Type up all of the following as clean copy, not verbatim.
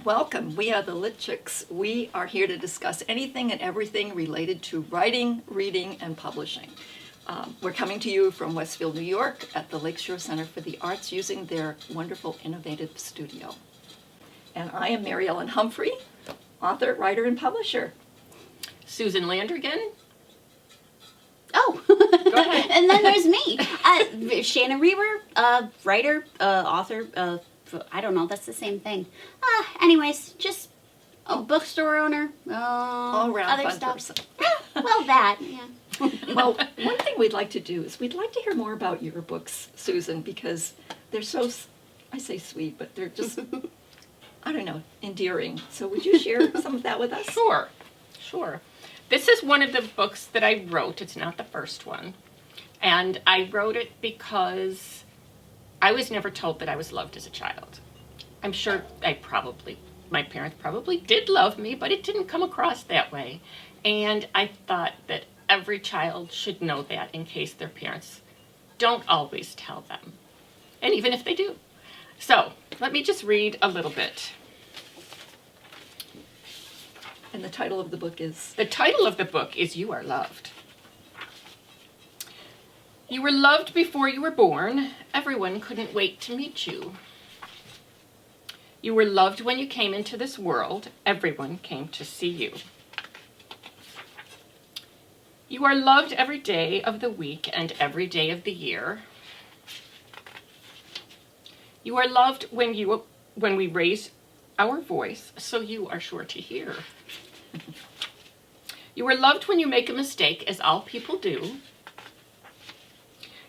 Welcome. We are the Lit Chicks. We are here to discuss anything and everything related to writing, reading, and publishing. We're coming to you from Westfield, New York at the Lakeshore Center for the Arts using their wonderful, innovative studio. And I am Mary Ellen Humphrey, author, writer, and publisher. Susan Landrigan. Oh, Go ahead. and then there's me, Shannon Reber, writer, author. I don't know. That's the same thing. Anyways, just a bookstore owner. All-round other fun stuff. person. Well, that yeah. Well, one thing we'd like to do is we'd like to hear more about your books, Susan, because they're so, I say sweet, but they're just, I don't know, endearing. So would you share some of that with us? Sure. This is one of the books that I wrote. It's not the first one. And I wrote it because I was never told that I was loved as a child. I'm sure my parents probably did love me, but it didn't come across that way. And I thought that every child should know that in case their parents don't always tell them. And even if they do. So let me just read a little bit. And the title of the book is? The title of the book is You Are Loved. You were loved before you were born. Everyone couldn't wait to meet you. You were loved when you came into this world. Everyone came to see you. You are loved every day of the week and every day of the year. You are loved when we raise our voice, so you are sure to hear. You are loved when you make a mistake, as all people do.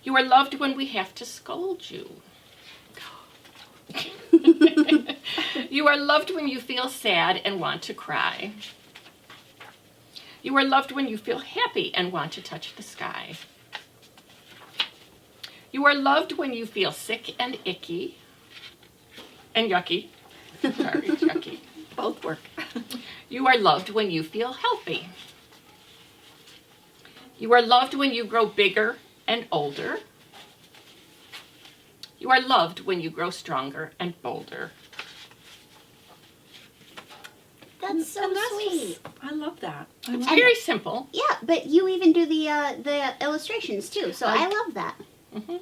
You are loved when we have to scold you. You are loved when you feel sad and want to cry. You are loved when you feel happy and want to touch the sky. You are loved when you feel sick and icky and yucky. Sorry, it's yucky. Both work. You are loved when you feel healthy. You are loved when you grow bigger and older. You are loved when you grow stronger and bolder. That's so sweet. I love that. It's very simple. Yeah, but you even do the illustrations too, so I love that. Mm-hmm.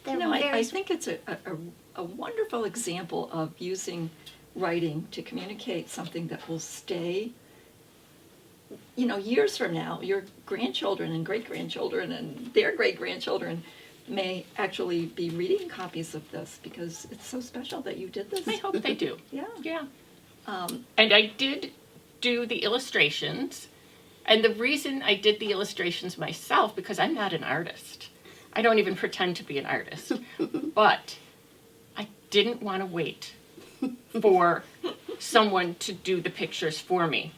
They're I think it's a wonderful example of using writing to communicate something that will stay, years from now. Your grandchildren and great-grandchildren and their great-grandchildren may actually be reading copies of this because it's so special that you did this. I hope they do. Yeah. And I did do the illustrations. And the reason I did the illustrations myself, because I'm not an artist. I don't even pretend to be an artist. But I didn't want to wait for someone to do the pictures for me.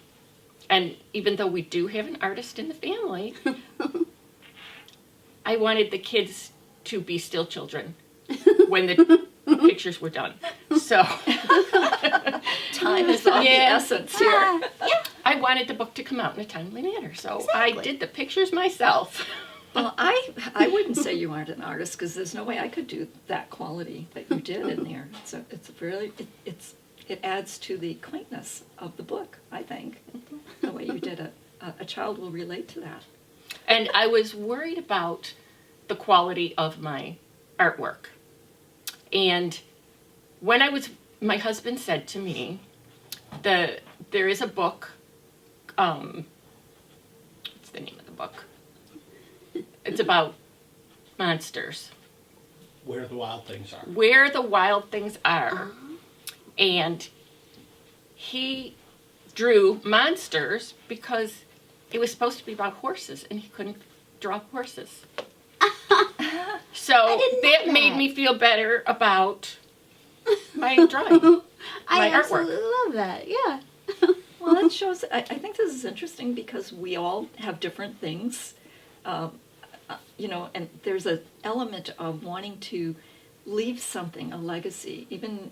And even though we do have an artist in the family, I wanted the kids to be still children when the pictures were done. So Time is of the essence here. Yeah. I wanted the book to come out in a timely manner. So Exactly. I did the pictures myself. Well, I wouldn't say you aren't an artist because there's no way I could do that quality that you did in there. So it adds to the quaintness of the book, I think, the way you did it. A child will relate to that. And I was worried about the quality of my artwork. And when my husband said to me, there is a book, what's the name of the book? It's about monsters. Where the Wild Things Are. Where the Wild Things Are. And he drew monsters because it was supposed to be about horses, and he couldn't draw horses. So that made me feel better about my drawing, I my absolutely artwork. love that. Yeah. Well, that shows, I think this is interesting because we all have different things, and there's an element of wanting to leave something, a legacy, even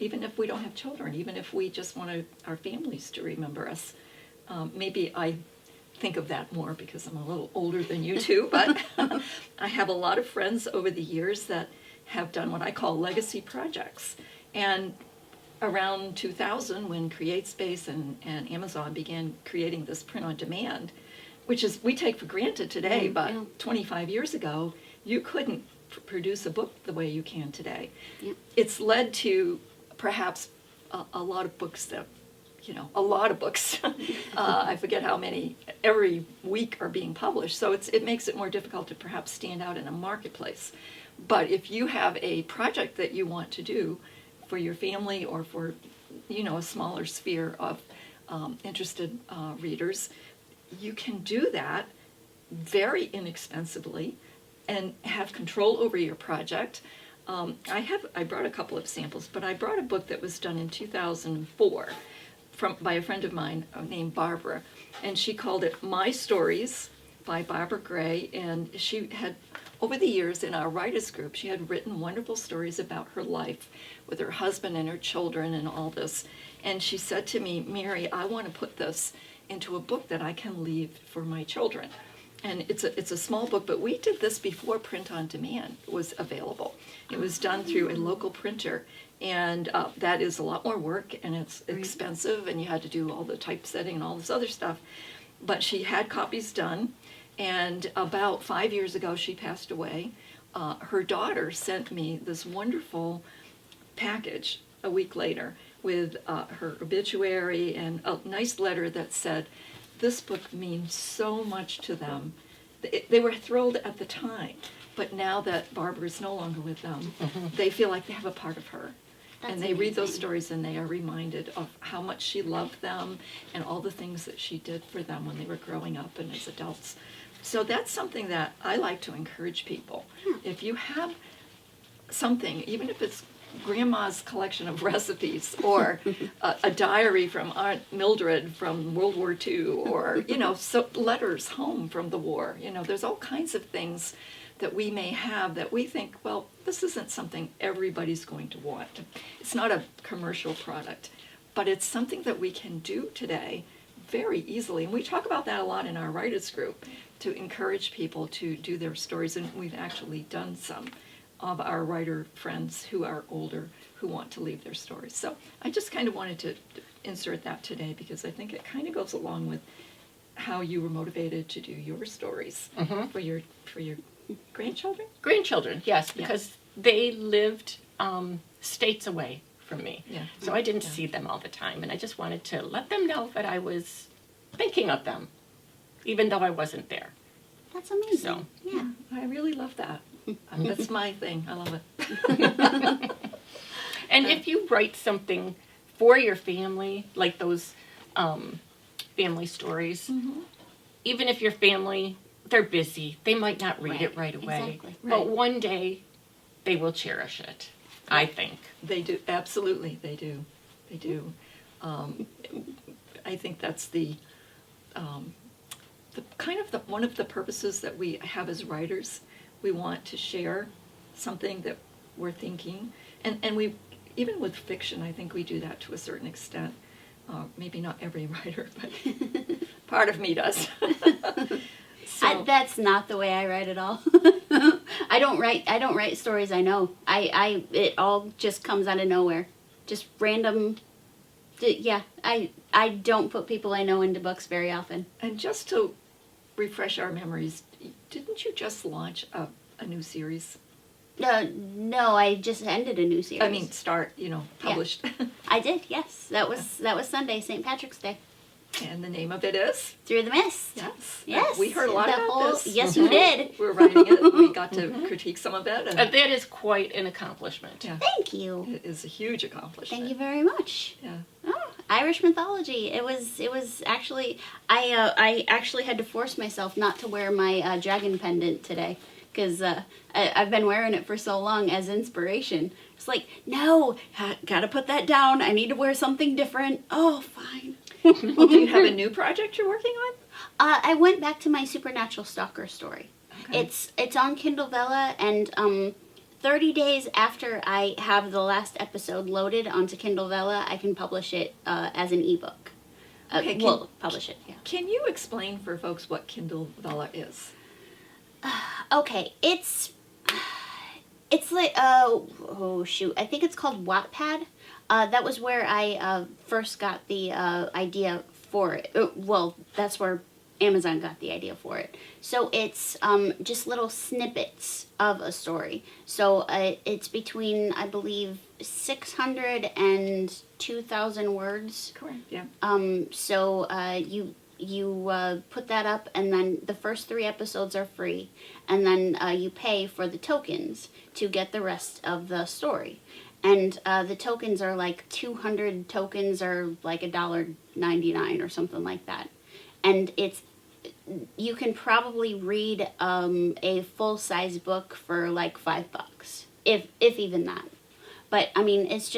if we don't have children, even if we just want our families to remember us. Maybe I think of that more because I'm a little older than you two, but I have a lot of friends over the years that have done what I call legacy projects. And around 2000, when CreateSpace and Amazon began creating this print on demand, which is we take for granted today, but yeah. 25 years ago, you couldn't produce a book the way you can today. Yeah. It's led to perhaps a lot of books that, a lot of books. I forget how many every week are being published. So it makes it more difficult to perhaps stand out in a marketplace. But if you have a project that you want to do for your family or for, a smaller sphere of interested readers, you can do that very inexpensively and have control over your project. I brought a couple of samples, but I brought a book that was done in 2004 by a friend of mine named Barbara, and she called it My Stories by Barbara Gray, and she had, over the years in our writers group, she had written wonderful stories about her life with her husband and her children and all this, and she said to me, Mary, I want to put this into a book that I can leave for my children. And it's a small book, but we did this before print on demand was available. It was done through a local printer, and that is a lot more work, and it's expensive, and you had to do all the typesetting and all this other stuff. But she had copies done, and about 5 years ago she passed away. Her daughter sent me this wonderful package a week later with her obituary and a nice letter that said, this book means so much to them. They were thrilled at the time, but now that Barbara is no longer with them, they feel like they have a part of her. That's and they read those amazing. stories and they are reminded of how much she loved them and all the things that she did for them when they were growing up and as adults. So that's something that I like to encourage people. If you have something, even if it's grandma's collection of recipes or a diary from Aunt Mildred from World War II, or so letters home from the war, there's all kinds of things that we may have that we think, well, this isn't something everybody's going to want. It's not a commercial product, but it's something that we can do today very easily. And we talk about that a lot in our writers group, to encourage people to do their stories, and we've actually done some of our writer friends who are older who want to leave their stories. So I just kind of wanted to insert that today because I think it kind of goes along with how you were motivated to do your stories for your grandchildren. Grandchildren, yes, Yeah. because they lived states away from me. Yeah. So I didn't Yeah. see them all the time, and I just wanted to let them know that I was thinking of them, even though I wasn't there. That's amazing. So. Yeah. I really love that. That's my thing. I love it. And if you write something for your family, like those family stories, even if your family, they're busy, they might not read it right away. Exactly. But Right. one day, they will cherish it, I think. They do, absolutely, they do. They do. I think that's the kind of one of the purposes that we have as writers. We want to share something that we're thinking, and we, even with fiction, I think we do that to a certain extent. Maybe not every writer, but part of me does. So, That's not the way I write at all. I don't write stories I know. It all just comes out of nowhere. Just random. Yeah, I don't put people I know into books very often. and just to refresh our memories, didn't you just launch a new series? No, I just ended a new series. I mean, published. I did. Yes, that was Sunday, St. Patrick's Day. And the name of it is? Through the Mist. Yes. Yes. We heard a lot the about whole- this. Yes, we did. We were writing it. We got to critique some of it. And That is quite an accomplishment. yeah, Thank you. it is a huge accomplishment. Thank you very much. Yeah. Oh, Irish mythology. It was actually I actually had to force myself not to wear my dragon pendant today because I've been wearing it for so long as inspiration. It's like, no, gotta put that down. I need to wear something different. Oh, fine. Well, do you have a new project you're working on? I went back to my Supernatural Stalker story. Okay. It's on Kindle Vella, and 30 days after I have the last episode loaded onto Kindle Vella, I can publish it as an ebook. Okay, Publish it, yeah. Can you explain for folks what Kindle Vella is? Okay, it's It's like oh shoot, I think it's called Wattpad. That was where I first got the idea for it. Well, that's where Amazon got the idea for it. So it's just little snippets of a story. So it's between, I believe, 600 and 2,000 words. Correct, yeah. So you put that up, and then the first 3 episodes are free, and then you pay for the tokens to get the rest of the story. And the tokens are like 200 tokens are like $1.99 or something like that. And you can probably read a full-size book for like $5, if even that. But I mean, it's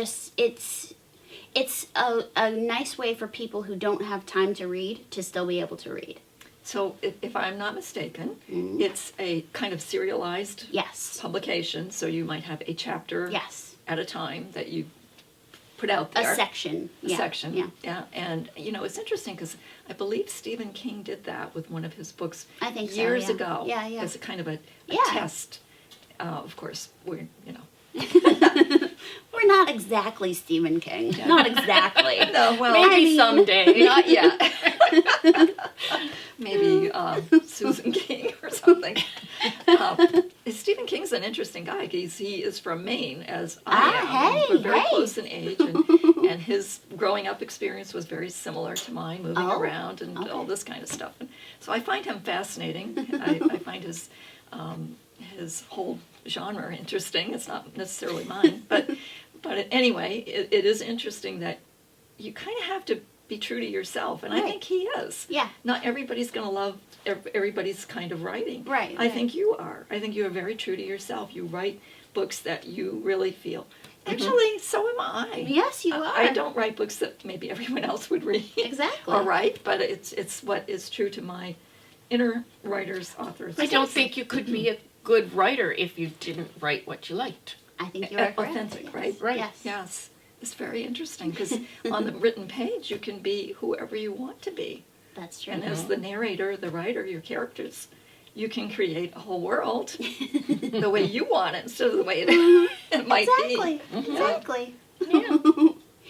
a nice way for people who don't have time to read to still be able to read. So if I'm not mistaken, it's a kind of serialized Yes. publication, so you might have a chapter Yes. at a time that you put out there. A section. A Yeah. section. Yeah. And, it's interesting because I believe Stephen King did that with one of his books I think so, years yeah. ago. Yeah, yeah. As a kind of a Yeah. test. Of course, we're. We're not exactly Stephen King. Yeah. Not exactly. No, well, Maybe I mean- someday. not yet. Maybe Susan King or something. Stephen King's an interesting guy because he is from Maine, as I am. hey, We're very hey. close in age, and his growing up experience was very similar to mine, moving Oh, around and okay. all this kind of stuff. And so I find him fascinating. I find his whole genre interesting. It's not necessarily mine, but anyway, it is interesting that you kind of have to be true to yourself, and I Right. think he is. Yeah. Not everybody's going to love everybody's kind of writing. Right, I right. think you are. I think you are very true to yourself. You write books that you really feel. Actually, so am I. Yes, you are. I don't write books that maybe everyone else would read. Exactly. Or write, but it's what is true to my inner writer's author's. I don't think you could be a good writer if you didn't write what you liked. I think you are correct. Authentic, Yes. right? Right. Yes. Yes. It's very interesting because on the written page you can be whoever you want to be. That's true. And as the narrator, the writer, your characters, you can create a whole world the way you want it instead of the way it might Exactly. be. Exactly.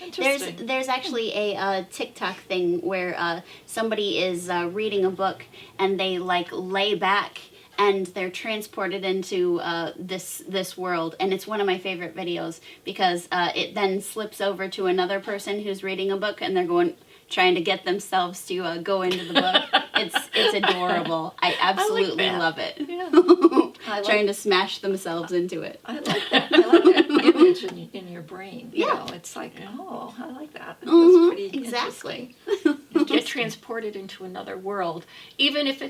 Interesting. There's actually a TikTok thing where somebody is reading a book and they like lay back and they're transported into this world, and it's one of my favorite videos because it then slips over to another person who's reading a book and they're trying to get themselves to go into the book. It's adorable. I absolutely that. love it. Yeah. I Trying like, to smash themselves into it. I like that. I like that image in your brain. You Yeah. know, it's like, oh, I like that. That's Mhm, pretty exactly. Get transported into another world, even if you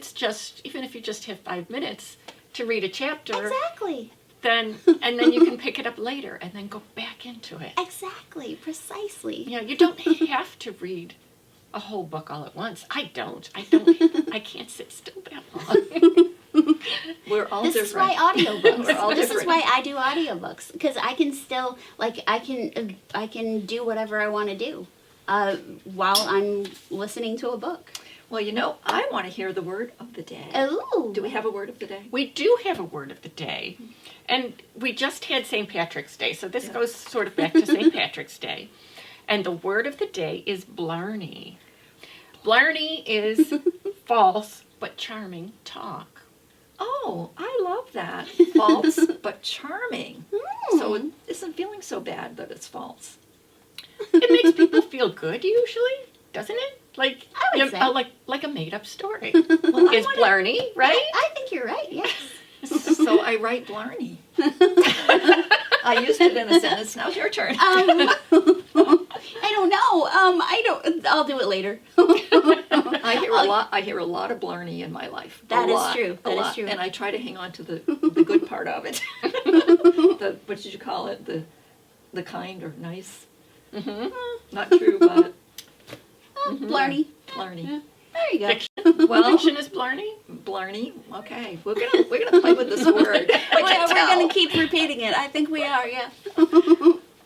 just have 5 minutes to read a chapter, Exactly. and then you can pick it up later and then go back into it. Exactly. Precisely. You don't have to read a whole book all at once. I can't sit still that long. We're all This is different. why audiobooks. We're all This is different. why I do audiobooks, because I can still I can do whatever I want to do while I'm listening to a book. Well, I want to hear the word of the day. Ooh. Do we have a word of the day? We do have a word of the day, and we just had St. Patrick's Day, so this goes sort of back to St. Patrick's Day. And the word of the day is blarney. Blarney is false but charming talk. Oh, I love that. False but charming. So it isn't feeling so bad that it's false. It makes people feel good usually, doesn't it? Like I would say. like a made up story. Well, Is blarney, right? I think you're right. Yes. So I write blarney. I used it in a sentence. Now it's your turn. I don't know. I'll do it later. I hear a lot of blarney in my life. That a is lot, true. a That is lot. true. And I try to hang on to the good part of it. What did you call it? The kind or nice. Mm-hmm. Not true, but Blarney. blarney. Yeah. There you go. Fiction. Well, Fiction is blarney. blarney. Okay, we're gonna play with this word. We're gonna keep repeating it. I think we are. Yeah.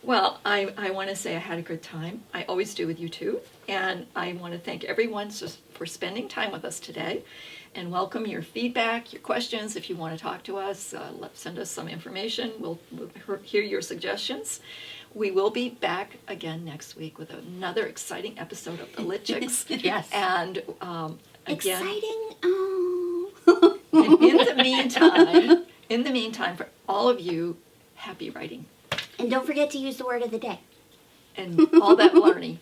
Well, I want to say I had a good time. I always do with you too. And I want to thank everyone for spending time with us today. and welcome your feedback, your questions. If you want to talk to us, send us some information. We'll hear your suggestions. We will be back again next week with another exciting episode of the Lit Chicks. Yes. And again, Exciting. Oh. in the meantime, for all of you, happy writing And don't forget to use the word of the day. and all that learning.